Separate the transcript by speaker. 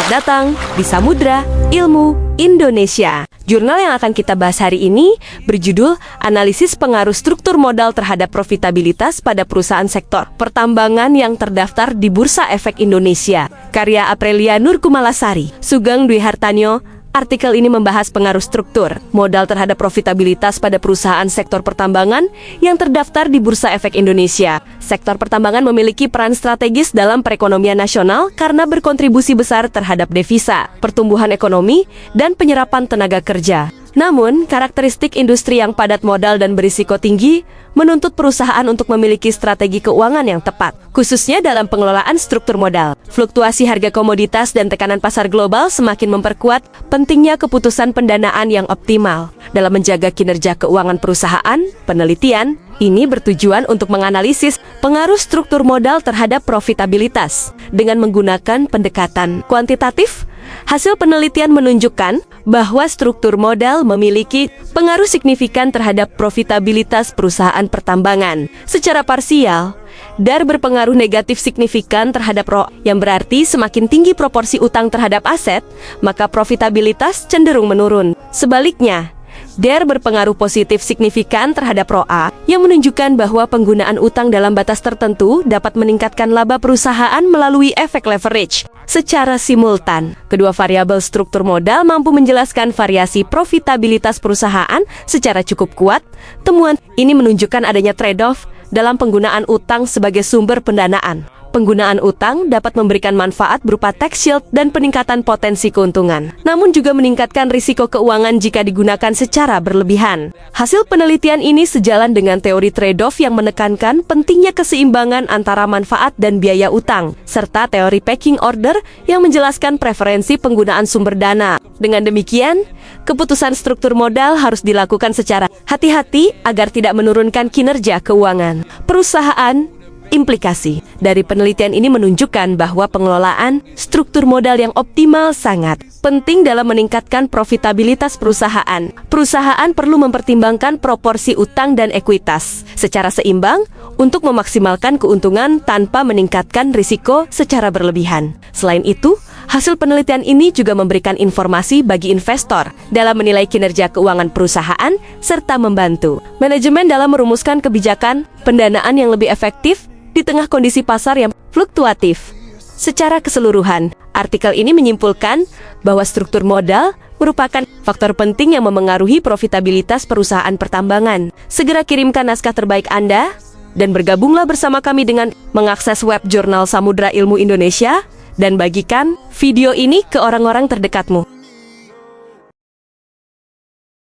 Speaker 1: Selamat datang di Samudra Ilmu Indonesia. Jurnal yang akan kita bahas hari ini berjudul Analisis Pengaruh Struktur Modal Terhadap Profitabilitas pada Perusahaan Sektor Pertambangan yang Terdaftar di Bursa Efek Indonesia. Karya Aprilia Nurkumalasari, Sugeng Dwi Hartanyo. Artikel ini membahas pengaruh struktur modal terhadap profitabilitas pada perusahaan sektor pertambangan yang terdaftar di Bursa Efek Indonesia. Sektor pertambangan memiliki peran strategis dalam perekonomian nasional karena berkontribusi besar terhadap devisa, pertumbuhan ekonomi, dan penyerapan tenaga kerja. Namun, karakteristik industri yang padat modal dan berisiko tinggi menuntut perusahaan untuk memiliki strategi keuangan yang tepat, khususnya dalam pengelolaan struktur modal. Fluktuasi harga komoditas dan tekanan pasar global semakin memperkuat pentingnya keputusan pendanaan yang optimal. Dalam menjaga kinerja keuangan perusahaan, penelitian ini bertujuan untuk menganalisis pengaruh struktur modal terhadap profitabilitas dengan menggunakan pendekatan kuantitatif. Hasil penelitian menunjukkan bahwa struktur modal memiliki pengaruh signifikan terhadap profitabilitas perusahaan pertambangan. Secara parsial, DAR berpengaruh negatif signifikan terhadap ROA, yang berarti semakin tinggi proporsi utang terhadap aset, maka profitabilitas cenderung menurun. Sebaliknya, DAR berpengaruh positif signifikan terhadap ROA, yang menunjukkan bahwa penggunaan utang dalam batas tertentu dapat meningkatkan laba perusahaan melalui efek leverage. Secara simultan, kedua variabel struktur modal mampu menjelaskan variasi profitabilitas perusahaan secara cukup kuat. Temuan ini menunjukkan adanya trade-off dalam penggunaan utang sebagai sumber pendanaan. Penggunaan utang dapat memberikan manfaat berupa tax shield dan peningkatan potensi keuntungan, namun juga meningkatkan risiko keuangan jika digunakan secara berlebihan. Hasil penelitian ini sejalan dengan teori trade-off yang menekankan pentingnya keseimbangan antara manfaat dan biaya utang, serta teori pecking order yang menjelaskan preferensi penggunaan sumber dana. Dengan demikian, keputusan struktur modal harus dilakukan secara hati-hati agar tidak menurunkan kinerja keuangan perusahaan. Implikasi dari penelitian ini menunjukkan bahwa pengelolaan struktur modal yang optimal sangat penting dalam meningkatkan profitabilitas perusahaan. Perusahaan perlu mempertimbangkan proporsi utang dan ekuitas secara seimbang untuk memaksimalkan keuntungan tanpa meningkatkan risiko secara berlebihan. Selain itu, hasil penelitian ini juga memberikan informasi bagi investor dalam menilai kinerja keuangan perusahaan serta membantu manajemen dalam merumuskan kebijakan pendanaan yang lebih efektif di tengah kondisi pasar yang fluktuatif. Secara keseluruhan, artikel ini menyimpulkan bahwa struktur modal merupakan faktor penting yang memengaruhi profitabilitas perusahaan pertambangan. Segera kirimkan naskah terbaik Anda dan bergabunglah bersama kami dengan mengakses web jurnal Samudra Ilmu Indonesia dan bagikan video ini ke orang-orang terdekatmu.